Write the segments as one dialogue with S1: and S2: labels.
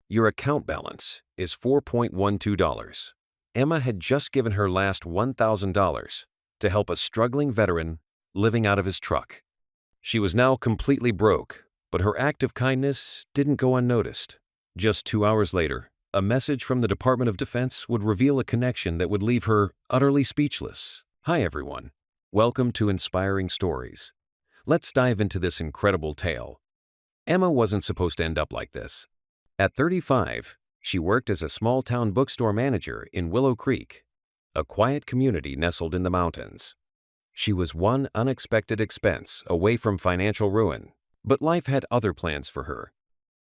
S1: Your account balance is $4.12. Emma had just given her last $1,000 to help a struggling veteran living out of his truck. She was now completely broke, but her act of kindness didn't go unnoticed. Just 2 hours later, a message from the Department of Defense would reveal a connection that would leave her utterly speechless. Hi everyone. Welcome to Inspiring Stories. Let's dive into this incredible tale. Emma wasn't supposed to end up like this. At 35, she worked as a small-town bookstore manager in Willow Creek, a quiet community nestled in the mountains. She was one unexpected expense away from financial ruin, but life had other plans for her.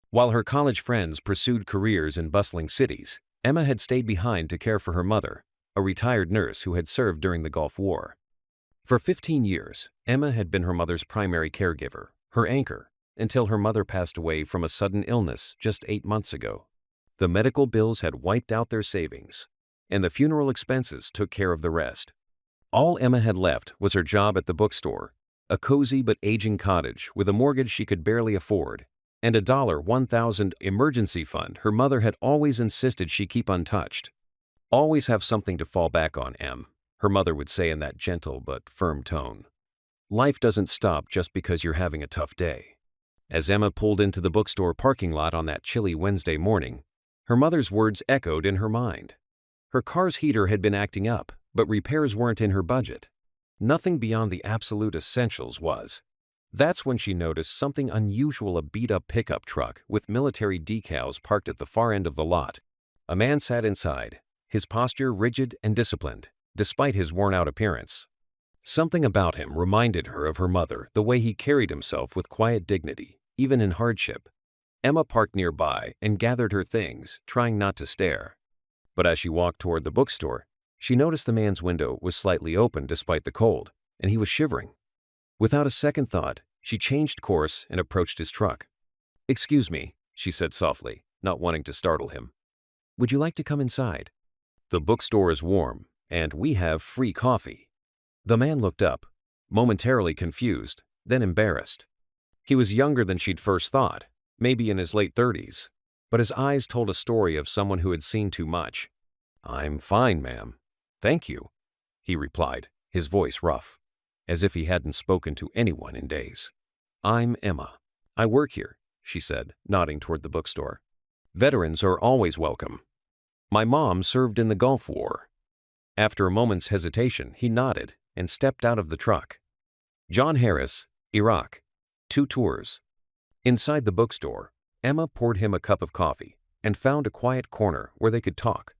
S1: While her college friends pursued careers in bustling cities, Emma had stayed behind to care for her mother, a retired nurse who had served during the Gulf War. For 15 years, Emma had been her mother's primary caregiver, her anchor, until her mother passed away from a sudden illness just 8 months ago. The medical bills had wiped out their savings, and the funeral expenses took care of the rest. All Emma had left was her job at the bookstore, a cozy but aging cottage with a mortgage she could barely afford, and a $1,000 emergency fund her mother had always insisted she keep untouched. "Always have something to fall back on, Em," her mother would say in that gentle but firm tone. "Life doesn't stop just because you're having a tough day." As Emma pulled into the bookstore parking lot on that chilly Wednesday morning, her mother's words echoed in her mind. Her car's heater had been acting up, but repairs weren't in her budget. Nothing beyond the absolute essentials was. That's when she noticed something unusual: a beat-up pickup truck with military decals parked at the far end of the lot. A man sat inside, his posture rigid and disciplined, despite his worn-out appearance. Something about him reminded her of her mother, the way he carried himself with quiet dignity, even in hardship. Emma parked nearby and gathered her things, trying not to stare. But as she walked toward the bookstore, she noticed the man's window was slightly open despite the cold, and he was shivering. Without a second thought, she changed course and approached his truck. "Excuse me," she said softly, not wanting to startle him. "Would you like to come inside? The bookstore is warm, and we have free coffee." The man looked up, momentarily confused, then embarrassed. He was younger than she'd first thought, maybe in his late 30s, but his eyes told a story of someone who had seen too much. "I'm fine, ma'am. Thank you," he replied, his voice rough, as if he hadn't spoken to anyone in days. "I'm Emma. I work here," she said, nodding toward the bookstore. "Veterans are always welcome. My mom served in the Gulf War." After a moment's hesitation, he nodded and stepped out of the truck. "John Harris, Iraq. 2 tours." Inside the bookstore, Emma poured him a cup of coffee and found a quiet corner where they could talk.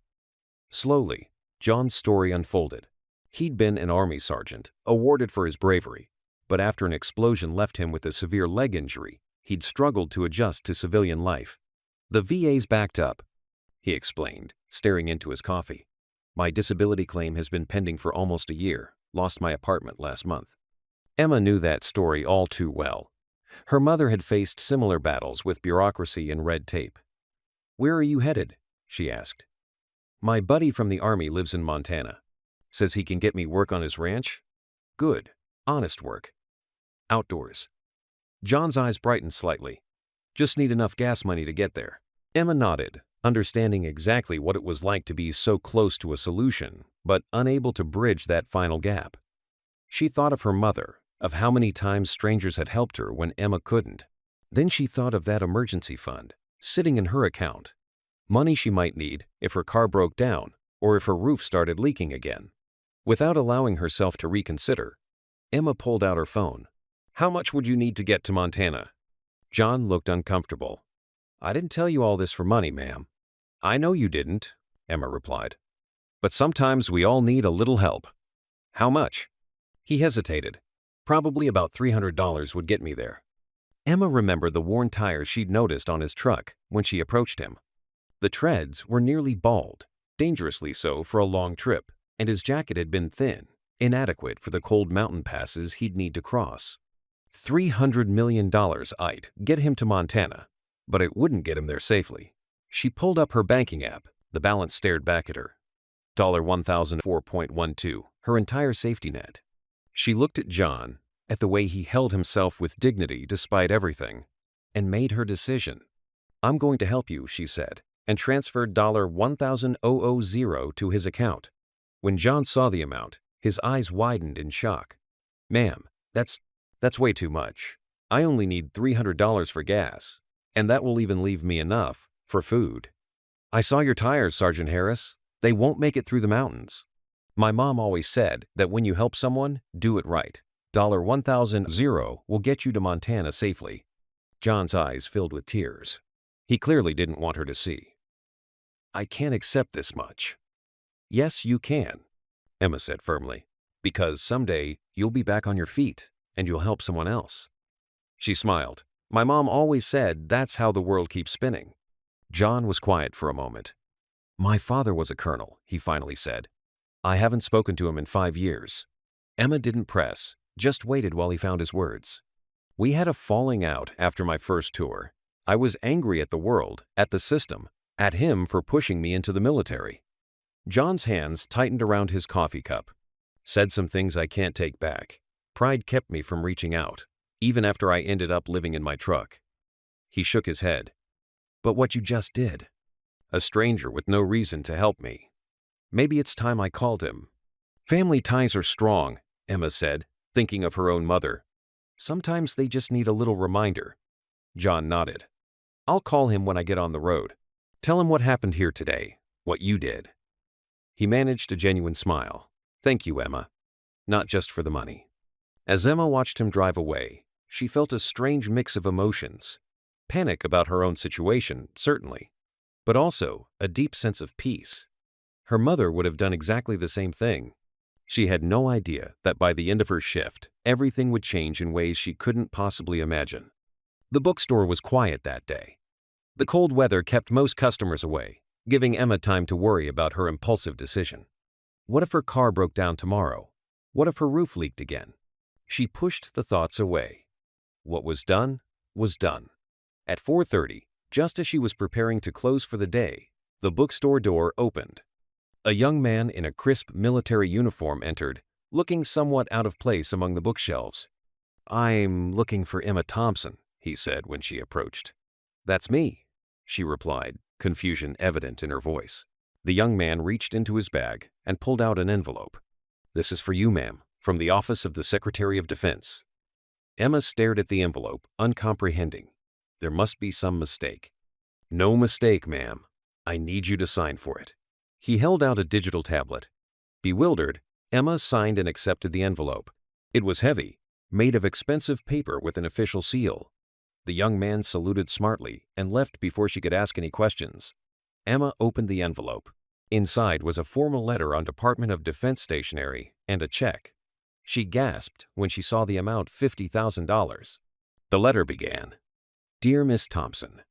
S1: Slowly, John's story unfolded. He'd been an Army sergeant, awarded for his bravery, but after an explosion left him with a severe leg injury, he'd struggled to adjust to civilian life. "The VA's backed up," he explained, staring into his coffee. "My disability claim has been pending for almost a year. Lost my apartment last month." Emma knew that story all too well. Her mother had faced similar battles with bureaucracy and red tape. "Where are you headed?" she asked. "My buddy from the Army lives in Montana. Says he can get me work on his ranch." "Good. Honest work. Outdoors." John's eyes brightened slightly. "Just need enough gas money to get there." Emma nodded, understanding exactly what it was like to be so close to a solution, but unable to bridge that final gap. She thought of her mother, of how many times strangers had helped her when Emma couldn't. Then she thought of that emergency fund, sitting in her account. Money she might need if her car broke down or if her roof started leaking again. Without allowing herself to reconsider, Emma pulled out her phone. "How much would you need to get to Montana?" John looked uncomfortable. "I didn't tell you all this for money, ma'am." "I know you didn't," Emma replied. "But sometimes we all need a little help." "How much?" He hesitated. "Probably about $300 would get me there." Emma remembered the worn tires she'd noticed on his truck when she approached him. The treads were nearly bald, dangerously so for a long trip, and his jacket had been thin, inadequate for the cold mountain passes he'd need to cross. $300 million I'd get him to Montana, but it wouldn't get him there safely. She pulled up her banking app. The balance stared back at her. $1,004.12, her entire safety net. She looked at John, at the way he held himself with dignity despite everything, and made her decision. "I'm going to help you," she said, and transferred $1,000 to his account. When John saw the amount, his eyes widened in shock. "Ma'am, that's way too much. I only need $300 for gas, and that will even leave me enough for food." "I saw your tires, Sergeant Harris. They won't make it through the mountains. My mom always said that when you help someone, do it right. $1,000 will get you to Montana safely." John's eyes filled with tears. He clearly didn't want her to see. "I can't accept this much." "Yes, you can," Emma said firmly, "because someday you'll be back on your feet and you'll help someone else." She smiled. "My mom always said that's how the world keeps spinning." John was quiet for a moment. "My father was a colonel," he finally said. "I haven't spoken to him in 5 years." Emma didn't press, just waited while he found his words. "We had a falling out after my first tour. I was angry at the world, at the system, at him for pushing me into the military." John's hands tightened around his coffee cup. "Said some things I can't take back. Pride kept me from reaching out, even after I ended up living in my truck." He shook his head. "But what you just did. A stranger with no reason to help me. Maybe it's time I called him." "Family ties are strong," Emma said, thinking of her own mother. "Sometimes they just need a little reminder." John nodded. "I'll call him when I get on the road. Tell him what happened here today, what you did." He managed a genuine smile. "Thank you, Emma. Not just for the money." As Emma watched him drive away, she felt a strange mix of emotions. Panic about her own situation, certainly, but also a deep sense of peace. Her mother would have done exactly the same thing. She had no idea that by the end of her shift, everything would change in ways she couldn't possibly imagine. The bookstore was quiet that day. The cold weather kept most customers away, giving Emma time to worry about her impulsive decision. What if her car broke down tomorrow? What if her roof leaked again? She pushed the thoughts away. What was done was done. At 4:30, just as she was preparing to close for the day, the bookstore door opened. A young man in a crisp military uniform entered, looking somewhat out of place among the bookshelves. "I'm looking for Emma Thompson," he said when she approached. "That's me," she replied, confusion evident in her voice. The young man reached into his bag and pulled out an envelope. "This is for you, ma'am, from the Office of the Secretary of Defense." Emma stared at the envelope, uncomprehending. There must be some mistake. "No mistake, ma'am. I need you to sign for it." He held out a digital tablet. Bewildered, Emma signed and accepted the envelope. It was heavy, made of expensive paper with an official seal. The young man saluted smartly and left before she could ask any questions. Emma opened the envelope. Inside was a formal letter on Department of Defense stationery and a check. She gasped when she saw the amount, $50,000. The letter began, "Dear Miss Thompson,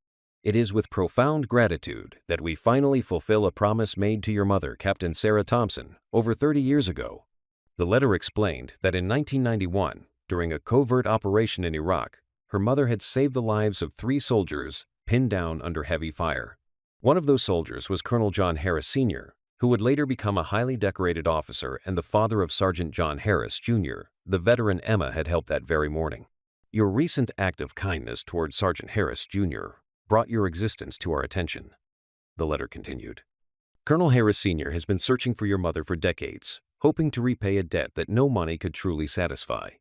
S1: it is with profound gratitude that we finally fulfill a promise made to your mother, Captain Sarah Thompson, over 30 years ago." The letter explained that in 1991, during a covert operation in Iraq, her mother had saved the lives of 3 soldiers pinned down under heavy fire. One of those soldiers was Colonel John Harris Sr., who would later become a highly decorated officer and the father of Sergeant John Harris, Jr., the veteran Emma had helped that very morning. "Your recent act of kindness toward Sergeant Harris, Jr. brought your existence to our attention," the letter continued. "Colonel Harris Sr. has been searching for your mother for decades, hoping to repay a debt that no money could truly satisfy."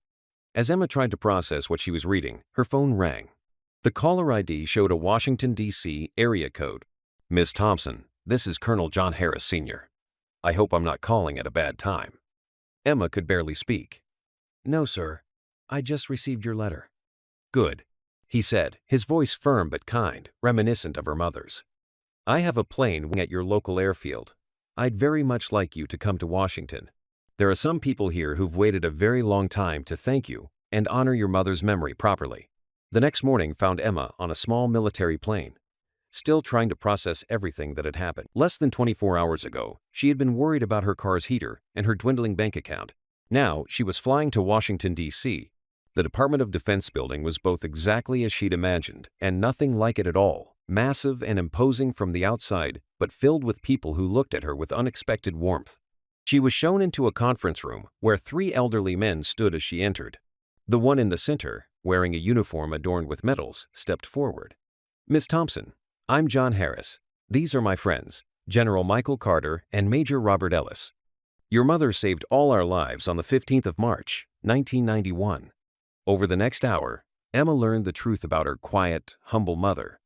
S1: As Emma tried to process what she was reading, her phone rang. The caller ID showed a Washington, D.C. area code. "Miss Thompson, this is Colonel John Harris Sr. I hope I'm not calling at a bad time." Emma could barely speak. "No, sir. I just received your letter." "Good," he said, his voice firm but kind, reminiscent of her mother's. "I have a plane at your local airfield. I'd very much like you to come to Washington. There are some people here who've waited a very long time to thank you and honor your mother's memory properly." The next morning found Emma on a small military plane, still trying to process everything that had happened. Less than 24 hours ago, she had been worried about her car's heater and her dwindling bank account. Now she was flying to Washington, D.C. The Department of Defense building was both exactly as she'd imagined and nothing like it at all, massive and imposing from the outside, but filled with people who looked at her with unexpected warmth. She was shown into a conference room where 3 elderly men stood as she entered. The one in the center, wearing a uniform adorned with medals, stepped forward. "Miss Thompson, I'm John Harris. These are my friends, General Michael Carter and Major Robert Ellis. Your mother saved all our lives on the 15th of March, 1991. Over the next hour, Emma learned the truth about her quiet, humble mother,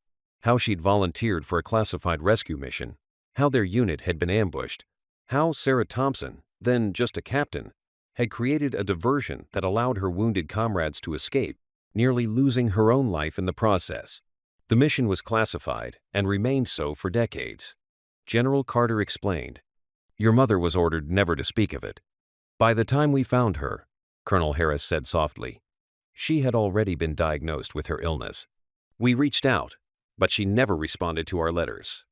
S1: how she'd volunteered for a classified rescue mission, how their unit had been ambushed, how Sarah Thompson, then just a captain, had created a diversion that allowed her wounded comrades to escape, nearly losing her own life in the process. The mission was classified and remained so for decades. General Carter explained, "Your mother was ordered never to speak of it. By the time we found her," Colonel Harris said softly, "she had already been diagnosed with her illness. We reached out, but she never responded to our letters."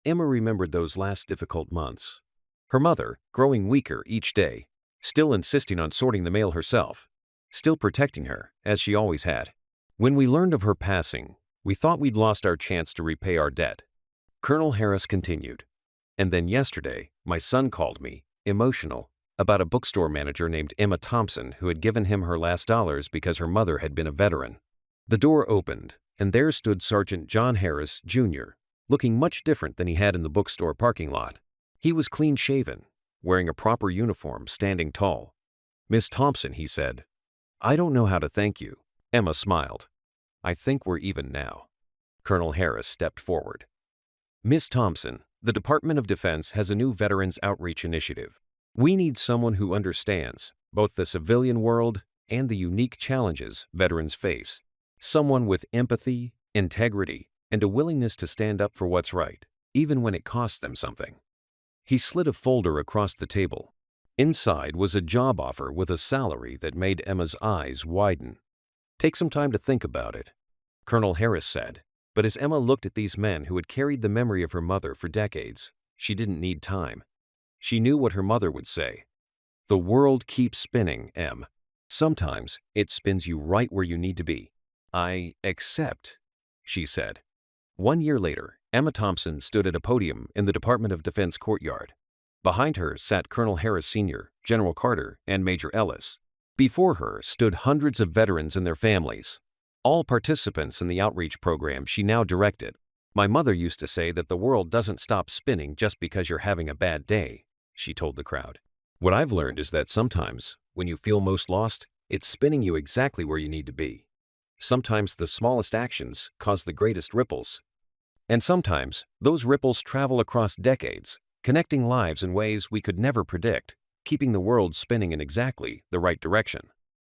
S1: Emma remembered those last difficult months. Her mother, growing weaker each day, still insisting on sorting the mail herself, still protecting her, as she always had. "When we learned of her passing, we thought we'd lost our chance to repay our debt," Colonel Harris continued. "And then yesterday, my son called me, emotional, about a bookstore manager named Emma Thompson who had given him her last dollars because her mother had been a veteran." The door opened, and there stood Sergeant John Harris, Jr., looking much different than he had in the bookstore parking lot. He was clean-shaven, wearing a proper uniform, standing tall. "Miss Thompson," he said, "I don't know how to thank you." Emma smiled. "I think we're even now." Colonel Harris stepped forward. "Miss Thompson, the Department of Defense has a new Veterans Outreach Initiative. We need someone who understands both the civilian world and the unique challenges veterans face. Someone with empathy, integrity, and a willingness to stand up for what's right, even when it costs them something." He slid a folder across the table. Inside was a job offer with a salary that made Emma's eyes widen. "Take some time to think about it," Colonel Harris said. But as Emma looked at these men who had carried the memory of her mother for decades, she didn't need time. She knew what her mother would say. "The world keeps spinning, Em. Sometimes it spins you right where you need to be." "I accept," she said. 1 year later, Emma Thompson stood at a podium in the Department of Defense courtyard. Behind her sat Colonel Harris Sr., General Carter, and Major Ellis. Before her stood hundreds of veterans and their families, all participants in the outreach program she now directed. "My mother used to say that the world doesn't stop spinning just because you're having a bad day," she told the crowd. "What I've learned is that sometimes, when you feel most lost, it's spinning you exactly where you need to be. Sometimes the smallest actions cause the greatest ripples. And sometimes those ripples travel across decades, connecting lives in ways we could never predict, keeping the world spinning in exactly the right direction."